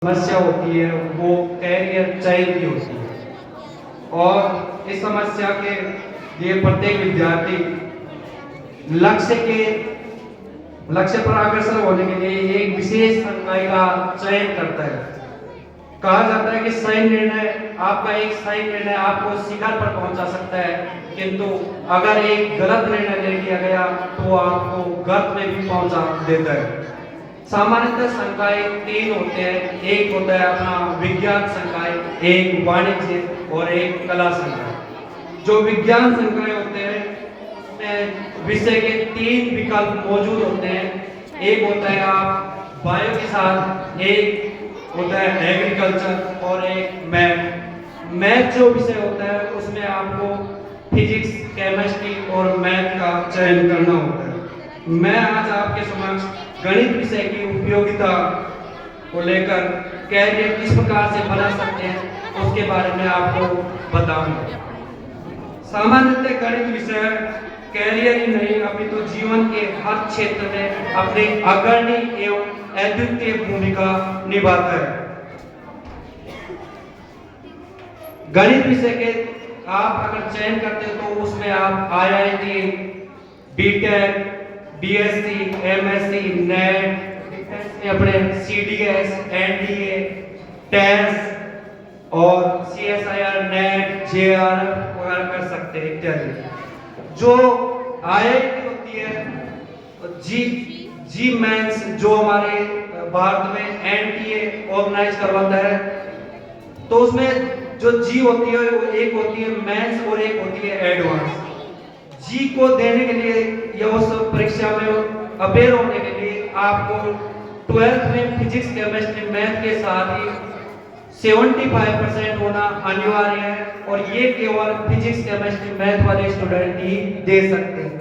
समस्या होती है वो कैरियर चयन की होती है। और इस समस्या के लिए प्रत्येक विद्यार्थी लक्ष्य पर अग्रसर होने के लिए एक विशेष संकाय का चयन करता है। कहा जाता है कि सही निर्णय आपको शिखर पर पहुंचा सकता है, किंतु अगर एक गलत निर्णय ले लिया गया तो आपको गर्त में भी पहुंचा देता है। सामान्यतः संकाय तीन होते हैं। एक होता है अपना विज्ञान संकाय, एक वाणिज्य और एक कला संकाय। जो विज्ञान संकाय होते हैं उसमें विषय के तीन विकल्प मौजूद होते हैं। एक होता है आप बायो के साथ, एक होता है एग्रीकल्चर और एक मैथ जो विषय होता है उसमें आपको फिजिक्स, केमिस्ट्री और मैथ का चयन करना होता है। मैं आज आपके समक्ष गणित विषय की उपयोगिता को लेकर कैरियर किस प्रकार से बना सकते हैं उसके बारे में आपको बताऊंगा। सामान्यतः गणित विषय कैरियर ही नहीं अपितु जीवन के हर क्षेत्र में अपनी अग्रणी एवं अद्वितीय भूमिका निभाता है। गणित विषय के आप अगर चयन करते हो तो उसमें आप IIT, BTech, BSc, MSc, NET, अपने CDS, NDA, टेंस और CSIR, नेट, JRF वगैरह कर सकते हैं इत्यादि। जो IIT होती है जी मेंस जो हमारे भारत में NTA ऑर्गेनाइज करवाता है, तो उसमें जो जी होती है वो एक होती है मेंस और एक होती है एडवांस। जी को देने के लिए या उस परीक्षा में अपेयर होने के लिए आपको 12th में फिजिक्स, केमिस्ट्री, मैथ के साथ ही 75% होना अनिवार्य है और ये केवल फिजिक्स, केमिस्ट्री, मैथ वाले स्टूडेंट ही दे सकते हैं।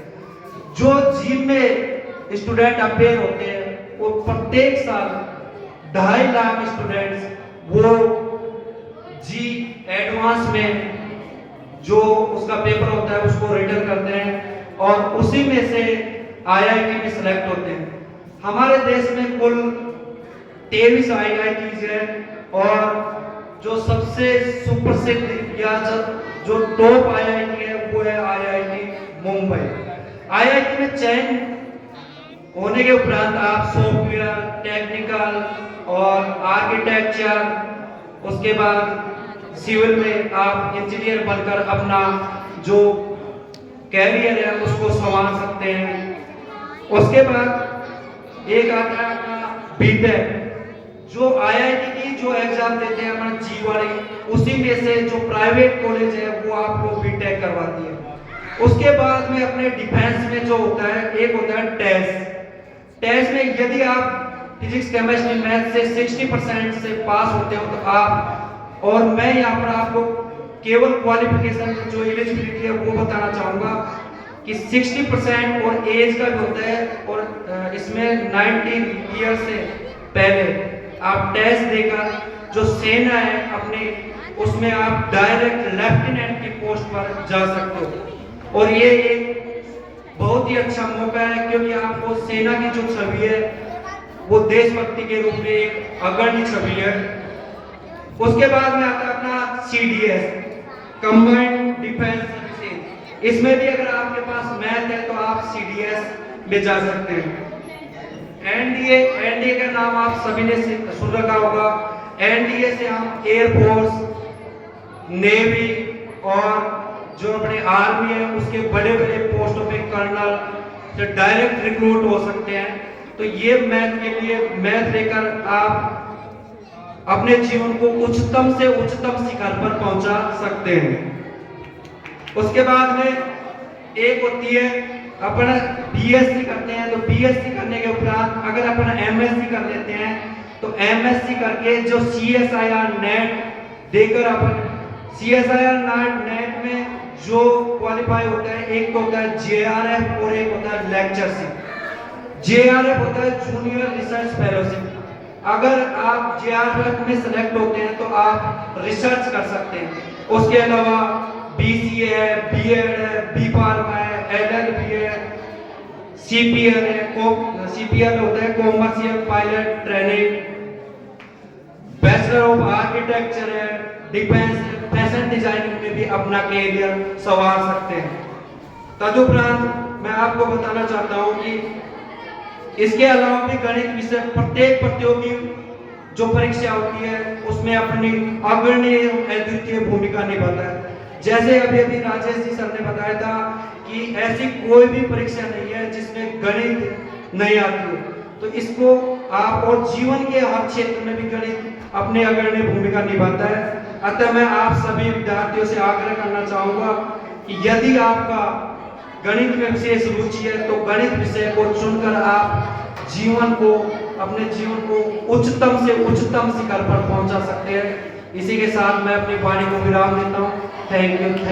जो जी में स्टूडेंट अपेयर होते हैं वो प्रत्येक साल 2.5 लाख स्टूडेंट्स वो जी एडवांस में जो उसका पेपर होता है उसको रिटर्न करते हैं और उसी में से IIT में सिलेक्ट होते हैं। हमारे देश में कुल 23 IITs है और जो सबसे सुप्रसिद्ध या जो टॉप IIT है वो है IIT मुंबई। IIT में चयन होने के उपरांत आप सॉफ्टवेयर, टेक्निकल और आर्किटेक्चर, उसके बाद सिविल में आप इंजीनियर बनकर अपना जो कैरियर है उसको संवार सकते हैं। उसके बाद एक आता है अपना बीटेक, जो IIT की जो एग्जाम देते हैं अपना जी वाली, उसी में से जो प्राइवेट कॉलेज है वो आपको बीटेक करवाती है। उसके बाद में अपने डिफेंस में जो होता है एक होता है टेस्ट में यदि आप फिजिक्स, केमिस्ट्री, मैथ से 60% से पास होते हो तो आप, और मैं यहाँ पर आपको केवल क्वालिफिकेशन जो एलिजिबिलिटी है वो बताना चाहूँगा कि 60% और एज का भी होता है और इसमें 19 ईयर से पहले आप टेस्ट देकर जो सेना है अपने उसमें आप डायरेक्ट लेफ्टिनेंट की पोस्ट पर जा सकते हो। और ये एक बहुत ही अच्छा मौका है क्योंकि आपको सेना की जो छवि है वो देशभक्ति के रूप में एक अग्रणी छवि है। उसके बाद में आता है अपना CDS, कंबाइंड डिफेंस सर्विसेज। इसमें भी अगर आपके पास मैथ है तो आप CDS में जा सकते हैं। NDA का नाम आप सभी ने सुन रखा होगा। NDA से हम एयरफोर्स, नेवी और जो अपने आर्मी है उसके बड़े बड़े पोस्टों पे कर्नल से डायरेक्ट रिक्रूट हो सकते हैं। तो ये मैथ के लिए मैथ लेकर आप अपने जीवन को उच्चतम से उच्चतम शिखर पर पहुंचा सकते हैं। उसके बाद में एक होती है अपना BSc करते हैं, तो BSc करने के उपरांत अगर अपना MSc कर लेते हैं तो MSc करके जो CSIR नेट देकर अपन CSIR नेट में जो क्वालिफाई होता है, एक तो होता है JRF और एक होता है लेक्चरशिप। JRF होता है जूनियर रिसर्च फेलोशिप। अगर आप JRF में सेलेक्ट होते हैं तो आप रिसर्च कर सकते हैं। उसके अलावा BCA है, BEd है, B.Pharm है, LLB है, CPL है, CPL होता है commercial pilot training, bachelor of architecture है, डिफेंस, फैशन डिजाइनिंग में भी अपना कैरियर संवार सकते हैं। तदुपरांत मैं आपको बताना चाहता हूं कि इसके अलावा भी गणित विषय प्रत्येक प्रतियोगी जो परीक्षा होती है उसमें अपनी अग्रणी अद्वितीय भूमिका निभाता है। जैसे अभी अभी राजेश जी सर ने बताया था कि ऐसी कोई भी परीक्षा नहीं है जिसमें गणित नहीं आती हो, तो इसको आप और जीवन के हर क्षेत्र में भी गणित अपने अग्रणी भूमिका निभाता है। अतः मैं आप सभी विद्यार्थियों से आग्रह करना चाहूंगा कि यदि आपका गणित में विशेष रुचि है तो गणित विषय को चुनकर आप जीवन को, अपने जीवन को उच्चतम से उच्चतम शिखर पर पहुंचा सकते हैं। इसी के साथ मैं अपनी वाणी को विराम देता हूं। Thank you.